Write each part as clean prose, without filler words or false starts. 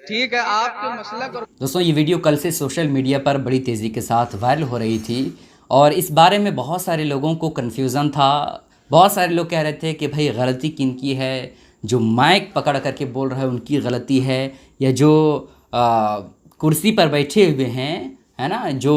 ठीक है, आपके मसलक और दोस्तों ये वीडियो कल से सोशल मीडिया पर बड़ी तेज़ी के साथ वायरल हो रही थी और इस बारे में बहुत सारे लोगों को कन्फ्यूज़न था। बहुत सारे लोग कह रहे थे कि भाई गलती किनकी है, जो माइक पकड़ करके बोल रहा है उनकी गलती है या जो कुर्सी पर बैठे हुए हैं, है ना, जो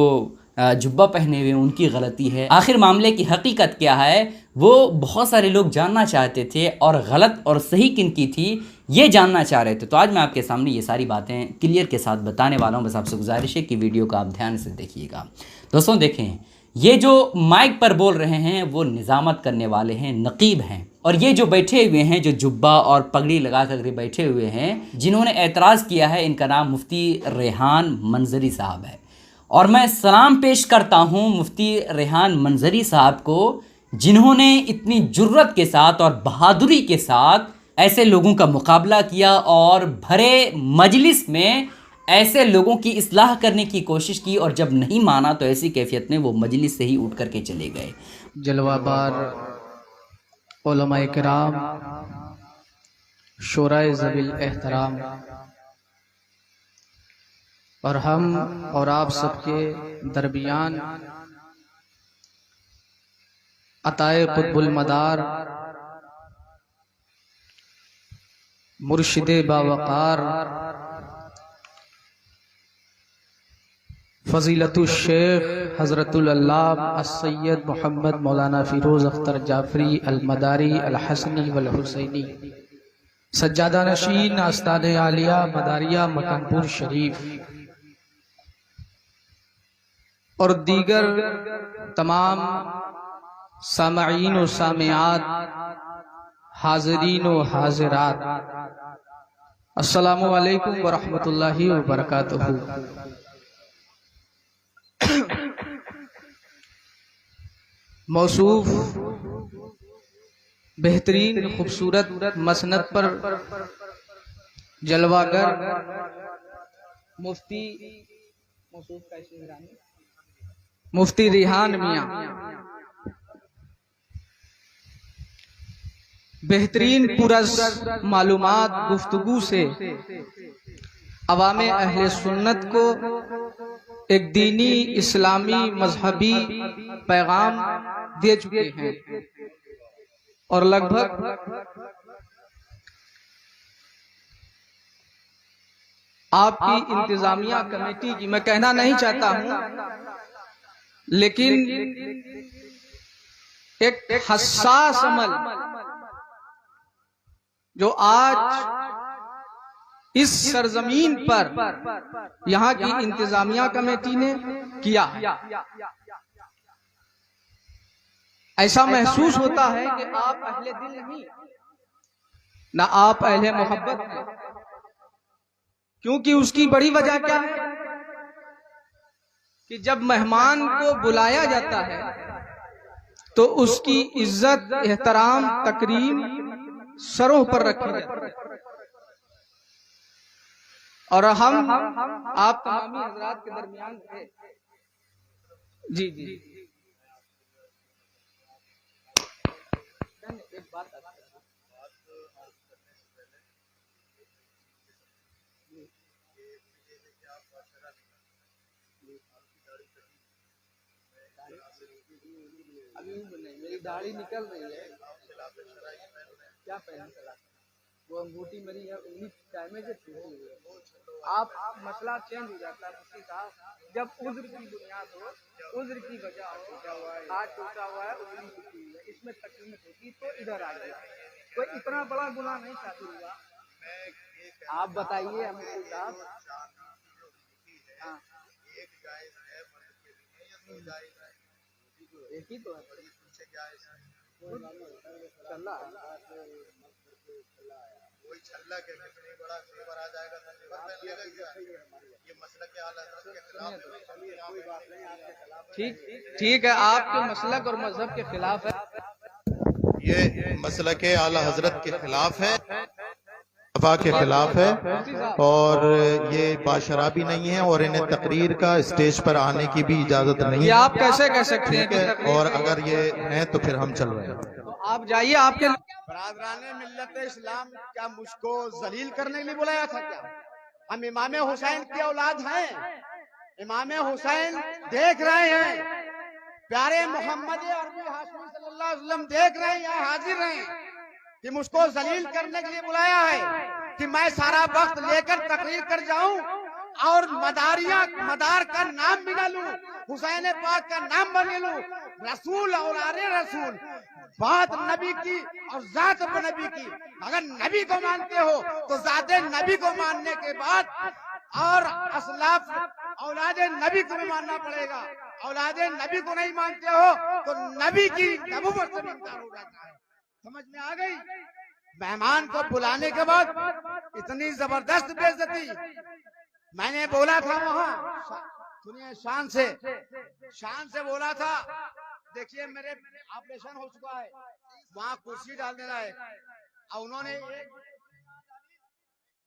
जुब्बा पहने हुए उनकी गलती है। आखिर मामले की हकीकत क्या है वो बहुत सारे लोग जानना चाहते थे और गलत और सही किनकी थी ये जानना चाह रहे थे। तो आज मैं आपके सामने ये सारी बातें क्लियर के साथ बताने वाला हूँ। बस आपसे गुजारिश है कि वीडियो को आप ध्यान से देखिएगा। दोस्तों देखें, ये जो माइक पर बोल रहे हैं वो निज़ामत करने वाले हैं, नकीब हैं। और ये जो बैठे हुए हैं, जो जुब्बा और पगड़ी लगा कर बैठे हुए हैं, जिन्होंने एतराज़ किया है, इनका नाम मुफ्ती रेहान मंजरी साहब है। और मैं सलाम पेश करता हूँ मुफ्ती रेहान मंजरी साहब को, जिन्होंने इतनी जुर्रत के साथ और बहादुरी के साथ ऐसे लोगों का मुकाबला किया और भरे मजलिस में ऐसे लोगों की इस्लाह करने की कोशिश की, और जब नहीं माना तो ऐसी कैफियत में वो मजलिस से ही उठ करके चले गए। जलवाबार उलमाए किराम, शोराए ज़वील एहतराम, और हम और आप सबके दरमियान अताए कुतुबुल मदार मुर्शिदे बावकार फजीलतुल शेख हज़रतुल अल्लामा अस्सय्यद मोहम्मद मौलाना फ़िरोज़ अख्तर जाफरी अल मदारी अल हसनी वल हुसैनी सज्जादा नशीन आस्ताने आलिया मदारिया मकानपुर शरीफ और दीगर तमाम सामईन व सामियात, हाज़रीन व हाज़िरात, अस्सलामु अलैकुम व रहमतुल्लाहि व बरकातुहू। मौसूफ बेहतरीन खूबसूरत मसनद पर जलवागर मुफ्ती रेहान मियां बेहतरीन पुरस मालूमात गुफ्तगू से अवामे अहले सुन्नत को एक दीनी इस्लामी मजहबी पैगाम दे चुके हैं। और लगभग आपकी इंतजामिया कमेटी की, मैं कहना नहीं चाहता हूं, लेकिन एक हसास अमल जो आज इस सरजमीन पर यहाँ की इंतजामिया कमेटी ने किया है, ऐसा महसूस होता है कि आप अहले दिल नहीं, ना आप अहले मोहब्बत हैं। क्योंकि उसकी बड़ी वजह क्या है कि जब मेहमान को बुलाया जाता है तो उसकी इज्जत, एहतराम, तकरीम सरों पर रखी जाती है। और हम आप तमामी हजरात के दरमियान थे। जी जी एक बात अभी मेरी दाढ़ी निकल रही है, क्या पहन चला, वो अंगूठी मेरी है, उन्हीं टाइम से छूटी हुई है। आप मसला चेंज हो जाता है मुफ्ती साहब, जब उज्र की बुनियाद हो, उज्र की वजह हो, आज टूटा हुआ है, उंगली टूटी हुई है, इसमें तकलीफ होती तो इधर आ गया। कोई इतना बड़ा गुनाह नहीं शादी हुआ। आप बताइए मुफ्ती साहब। हाँ, एक ही तो है, चला कोई छल्ला के कितनी बड़ा फेवर आ जाएगा तो फेवर पहन लेगा क्या? ये मसलक के आला हज़रत के खिलाफ है। कोई बात नहीं, आपके खिलाफ। ठीक है, आपके मसलक और मजहब के खिलाफ है, ये मसलक के आला हजरत के खिलाफ है, के खिलाफ है, और ये बाशराबी नहीं है और इन्हें तकरीर का स्टेज पर आने की भी इजाजत नहीं है। आप कैसे कह सकते हैं? और अगर ये हैं तो फिर हम चल रहे हैं। तो आप जाइए, आपके बरादराने मिल्लत इस्लाम, क्या मुझको जलील करने के लिए बुलाया था क्या? हम इमाम हुसैन की औलाद हैं, इमाम हुसैन देख रहे हैं, प्यारे मोहम्मद अरबी हाशमी सल्लल्लाहु अलैहि वसल्लम देख रहे हैं, यहाँ हाजिर हैं कि मुझको जलील करने के लिए बुलाया है कि मैं सारा वक्त लेकर तकरीर कर जाऊं और मदार का नाम भी ना लूं, हुसैन पाक का नाम भी ना लूं, रसूल और आरे रसूल, बात नबी की और जात नबी की। अगर नबी को मानते हो तो जाते नबी को मानने के बाद और असलाफ औलादे नबी को भी मानना पड़ेगा। औलादे नबी को नहीं मानते हो तो नबी की नबूवत से इनकार हो जाता है। समझ में आ गई? मेहमान को बुलाने के बाद इतनी जबरदस्त बेइज्जती मैंने बोला था वहाँ, सुनिए शान से बोला था। देखिए मेरे ऑपरेशन हो चुका है, वहाँ कुर्सी डालने लायक, और उन्होंने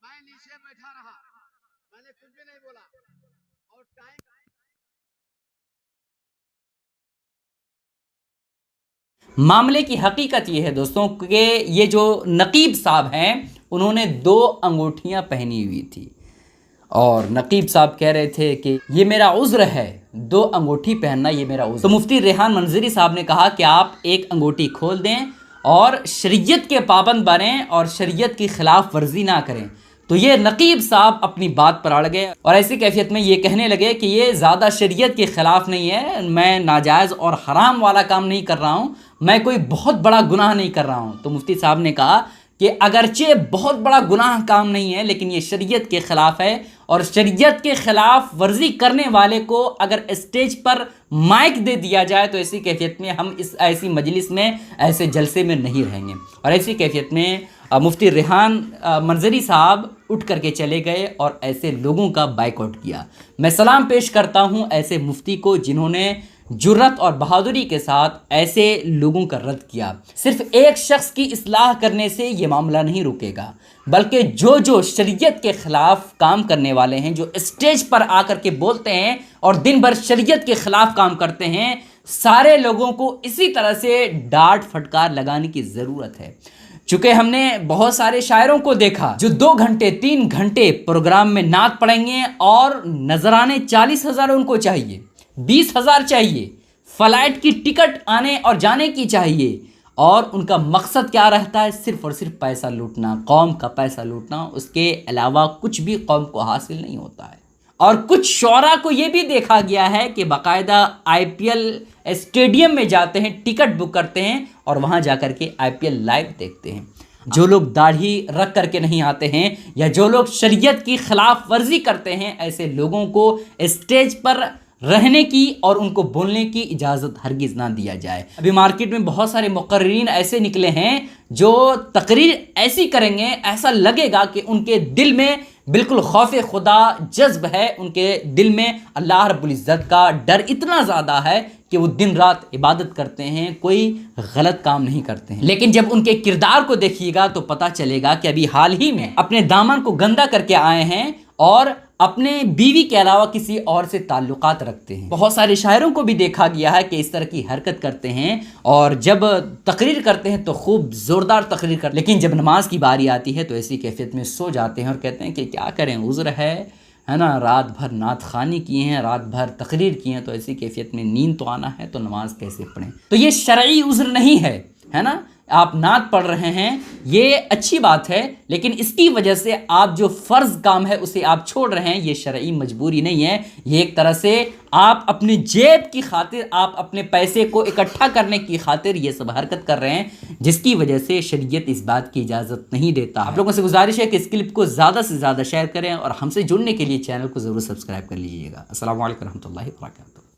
मैं नीचे बैठा रहा, मैंने कुछ भी नहीं बोला और टाइम। मामले की हकीकत ये है दोस्तों कि ये जो नकीब साहब हैं उन्होंने 2 अंगूठियां पहनी हुई थी और नकीब साहब कह रहे थे कि ये मेरा उज़्र है, 2 अंगूठी पहनना ये मेरा उज़्र। तो मुफ्ती रेहान मंजरी साहब ने कहा कि आप एक अंगूठी खोल दें और शरीयत के पाबंद बनें और शरीयत की खिलाफ वर्जी ना करें। तो ये नकीब साहब अपनी बात पर अड़ गए और ऐसी कैफियत में ये कहने लगे कि ये ज़्यादा शरीयत के ख़िलाफ़ नहीं है, मैं नाजायज़ और हराम वाला काम नहीं कर रहा हूँ, मैं कोई बहुत बड़ा गुनाह नहीं कर रहा हूँ। तो मुफ्ती साहब ने कहा कि अगरचे बहुत बड़ा गुनाह काम नहीं है लेकिन ये शरीयत के ख़िलाफ़ है और शरीयत के ख़िलाफ़ वर्जी करने वाले को अगर स्टेज पर माइक दे दिया जाए तो ऐसी कैफियत में हम इस ऐसी मजलिस में, ऐसे जलसे में नहीं रहेंगे। और ऐसी कैफियत में मुफ्ती रेहान मंजरी साहब उठ करके चले गए और ऐसे लोगों का बाइकआउट किया। मैं सलाम पेश करता हूं ऐसे मुफ्ती को जिन्होंने जुर्रत और बहादुरी के साथ ऐसे लोगों का रद्द किया। सिर्फ एक शख्स की इस्लाह करने से ये मामला नहीं रुकेगा, बल्कि जो शरीयत के ख़िलाफ़ काम करने वाले हैं, जो स्टेज पर आकर के बोलते हैं और दिन भर शरीयत के ख़िलाफ़ काम करते हैं, सारे लोगों को इसी तरह से डांट फटकार लगाने की ज़रूरत है। चूँकि हमने बहुत सारे शायरों को देखा जो 2 घंटे 3 घंटे प्रोग्राम में नात पढ़ेंगे और नजराने 40,000 उनको चाहिए, 20,000 चाहिए, फ्लाइट की टिकट आने और जाने की चाहिए और उनका मकसद क्या रहता है? सिर्फ और सिर्फ पैसा लूटना, कौम का पैसा लूटना, उसके अलावा कुछ भी कौम को हासिल नहीं होता है। और कुछ शौरा को ये भी देखा गया है कि बाकायदा IPL स्टेडियम में जाते हैं, टिकट बुक करते हैं और वहाँ जाकर के IPL लाइव देखते हैं। जो लोग दाढ़ी रख करके नहीं आते हैं या जो लोग शरीयत की खिलाफ वर्जी करते हैं, ऐसे लोगों को स्टेज पर रहने की और उनको बोलने की इजाज़त हरगिज़ ना दिया जाए। अभी मार्केट में बहुत सारे मुकर्रीन ऐसे निकले हैं जो तकरीर ऐसी करेंगे, ऐसा लगेगा कि उनके दिल में बिल्कुल खौफ खुदा जज्ब है, उनके दिल में अल्लाह रब्बुल इज़्ज़त का डर इतना ज़्यादा है कि वो दिन रात इबादत करते हैं, कोई गलत काम नहीं करते हैं। लेकिन जब उनके किरदार को देखिएगा तो पता चलेगा कि अभी हाल ही में अपने दामन को गंदा करके आए हैं और अपने बीवी के अलावा किसी और से ताल्लुकात रखते हैं। बहुत सारे शायरों को भी देखा गया है कि इस तरह की हरकत करते हैं और जब तकरीर करते हैं तो खूब ज़ोरदार तकरीर करते हैं, लेकिन जब नमाज की बारी आती है तो ऐसी कैफियत में सो जाते हैं और कहते हैं कि क्या करें, उज़्र है ना, रात भर नात खानी किए हैं, रात भर तकरीर किए हैं, तो ऐसी कैफियत में नींद तो आना है तो नमाज कैसे पढ़ें। तो ये शरई उज़्र नहीं है ना। आप नात पढ़ रहे हैं ये अच्छी बात है, लेकिन इसकी वजह से आप जो फ़र्ज़ काम है उसे आप छोड़ रहे हैं, ये शरई मजबूरी नहीं है। ये एक तरह से आप अपनी जेब की खातिर, आप अपने पैसे को इकट्ठा करने की खातिर ये सब हरकत कर रहे हैं, जिसकी वजह से शरीयत इस बात की इजाज़त नहीं देता। आप लोगों से गुजारिश है कि इस क्लिप को ज़्यादा से ज़्यादा शेयर करें और हमसे जुड़ने के लिए चैनल को ज़रूर सब्सक्राइब कर लीजिएगा। अस्सलामु अलैकुम रहमतुल्लाहि व बरकातुहू।